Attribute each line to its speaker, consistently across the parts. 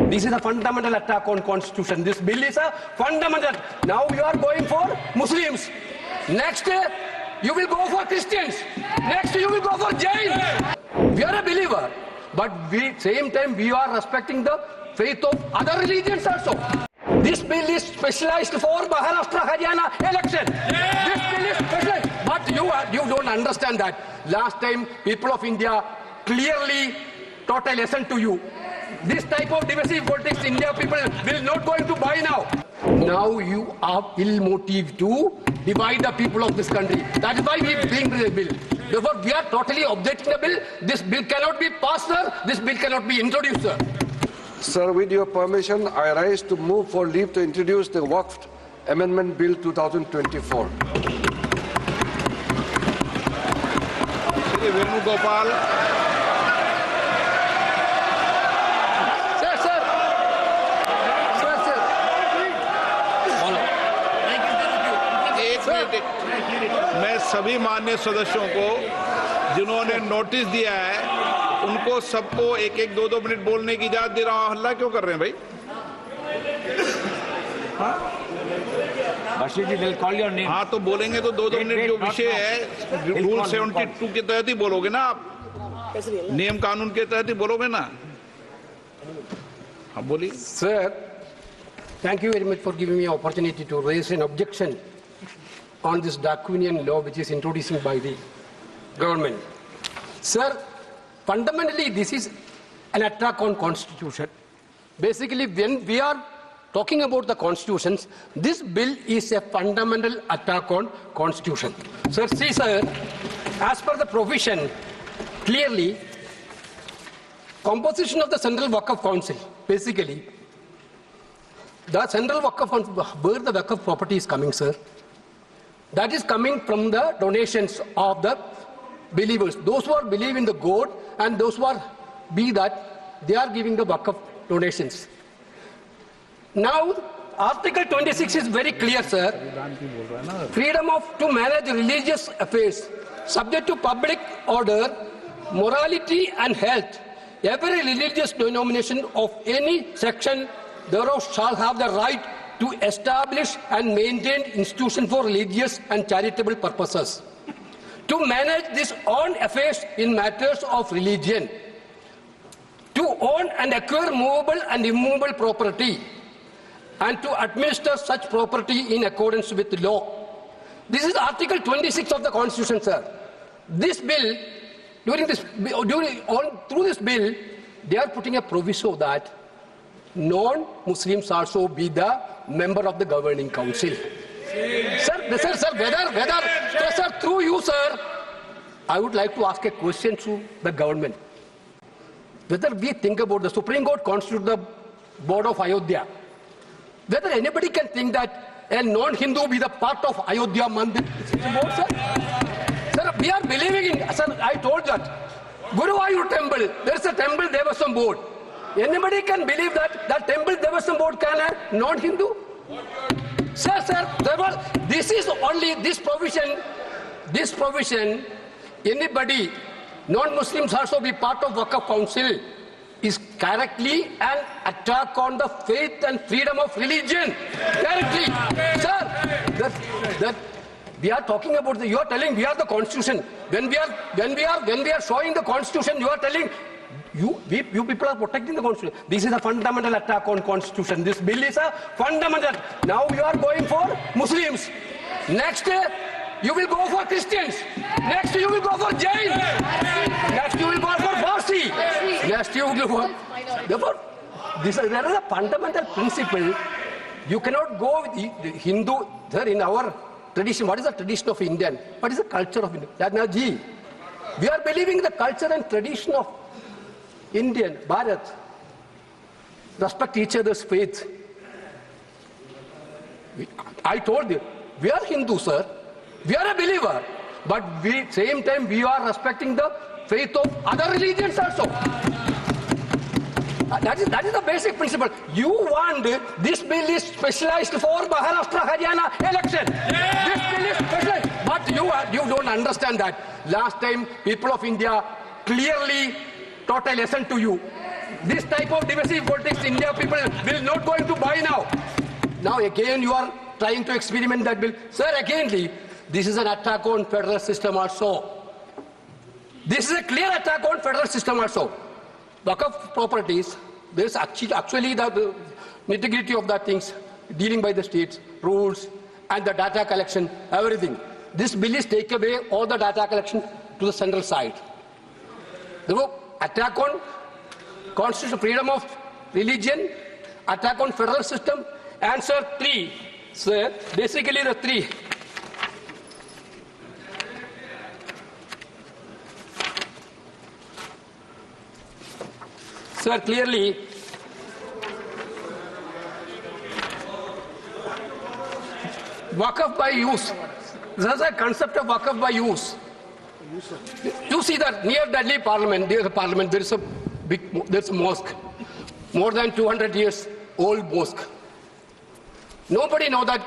Speaker 1: This is a fundamental attack on constitution. This bill is a fundamental. Now you are going for Muslims. Next you will go for Christians. Next you will go for Jains. We are a believer, but same time we are respecting the faith of other religions also. This bill is specialized for Maharashtra, Haryana election. This bill is specialized, but you don't understand that. Last time people of India clearly taught a lesson to you. This type of divisive politics, India people will not going to buy now. Now you are ill motive to divide the people of this country. That is why we bring the bill. Therefore, we are totally objecting the bill. This bill cannot be passed, sir. This bill cannot be introduced, sir.
Speaker 2: Sir, with your permission, I rise to move for leave to introduce the Waqf Amendment Bill 2024.
Speaker 3: Venugopal. मैं सभी माननीय सदस्यों को जिन्होंने notice दिया है उनको सबको एक एक 2-2 मिनट बोलने की इजाजत दे रहा हूं। हल्ला क्यों कर रहे हैं भाई? हाँ तो बोलेंगे तो 2-2 मिनट जो विषय है रूल 72 के तहत ही बोलोगे ना आप, नियम कानून के तहत ही बोलोगे ना। हाँ बोलिए।
Speaker 1: Sir, thank you very much for giving me an opportunity to raise an objection on this draconian law which is introduced by the government. Sir, fundamentally this is an attack on constitution. Basically, when we are talking about the constitutions, this bill is a fundamental attack on constitution. Sir, see sir, as per the provision, clearly, composition of the Central Waqf Council, basically, the Central Waqf Council, where the Waqf property is coming, sir, that is coming from the donations of the believers. Those who are believe in the God and those who are they are giving the Waqf donations. Now, Article 26 is very clear, sir. Freedom to manage religious affairs, subject to public order, morality and health. Every religious denomination of any section thereof shall have the right to establish and maintain institutions for religious and charitable purposes, to manage this own affairs in matters of religion, to own and acquire movable and immovable property, and to administer such property in accordance with the law. This is Article 26 of the Constitution, sir. This bill, through this bill, they are putting a proviso that non-Muslims also be the member of the governing council. Sir, through you, sir, I would like to ask a question to the government. Whether we think about the Supreme Court constitute the board of Ayodhya, whether anybody can think that a non-Hindu be the part of Ayodhya Mandir board, sir? Sir, we are believing in, sir, I told that. Guruvayur temple, there is a temple, there was some board. Anybody can believe that that temple Devasam board can have non-Hindu? Sir, this is only this provision, anybody, non-Muslims also be part of Waqf Council is correctly an attack on the faith and freedom of religion. Correctly. Sir, that we are talking about you are telling we are the constitution. When we are showing the constitution, you are telling you people are protecting the constitution. This is a fundamental attack on constitution. This bill is a fundamental. Now you are going for Muslims. Next you will go for Christians. Next you will go for Jains. Next you will go for Parsi. Next you will go for. Therefore, there is a fundamental principle. You cannot go with the Hindu. Sir, in our tradition, what is the tradition of Indian? What is the culture of Indian? We are believing the culture and tradition of Indian, Bharat, respect each other's faith. I told you, we are Hindu, sir. We are a believer. But same time, we are respecting the faith of other religions also. That is the basic principle. You want this bill is specialized for Maharashtra, Haryana election. This bill is specialized. But you don't understand that. Last time, people of India clearly taught a lesson to you. This type of divisive politics, India people will not going to buy now. Now again you are trying to experiment that bill. Sir, again, this is an attack on federal system also. This is a clear attack on federal system also. Waqf properties, there is actually the nitty-gritty of that things dealing by the states, rules, and the data collection, everything. This bill is take away all the data collection to the central side. Therefore, attack on constitutional freedom of religion, attack on federal system. Answer 3, sir, basically the 3. Sir, clearly, Waqf by use. There's a concept of Waqf by use. You see that near Delhi Parliament, there's a mosque, more than 200 years old mosque. Nobody knows that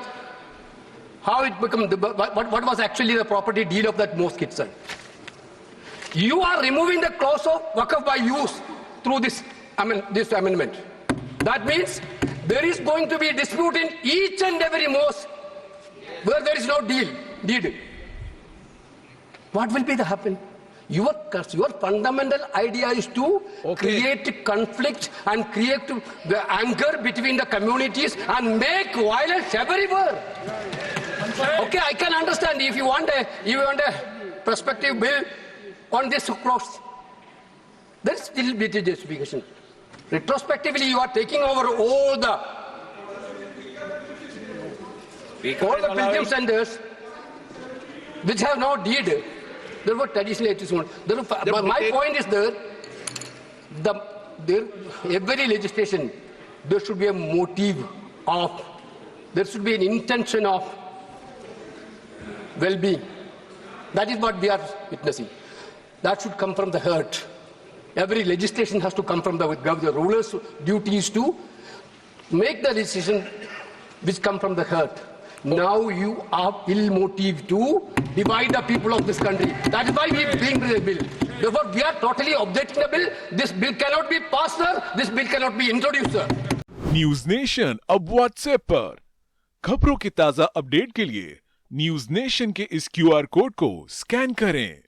Speaker 1: how it became, what was actually the property deed of that mosque itself. You are removing the clause of Waqf by use through this amendment. That means there is going to be a dispute in each and every mosque where there is no deed. What will be the happen? Your fundamental idea is to create conflict and create the anger between the communities and make violence everywhere. Okay, I can understand if you want a prospective bill on this cross. There is still be justification. Retrospectively, you are taking over all the pilgrim centers which have no deed. There were traditional it is one. My point is every legislation, there should be a motive of, there should be an intention of well-being. That is what we are witnessing. That should come from the heart. Every legislation has to come from the ruler's duty is to make the decision which come from the heart. Now you are ill motive to divide the people of this country. That is why we bring the bill. Therefore, we are totally objecting the bill. This bill cannot be passed, sir. This bill cannot be introduced, sir.
Speaker 4: News nation अब WhatsApp पर खबरों के ताजा update के लिए news nation के इस QR code को स्कैन करें।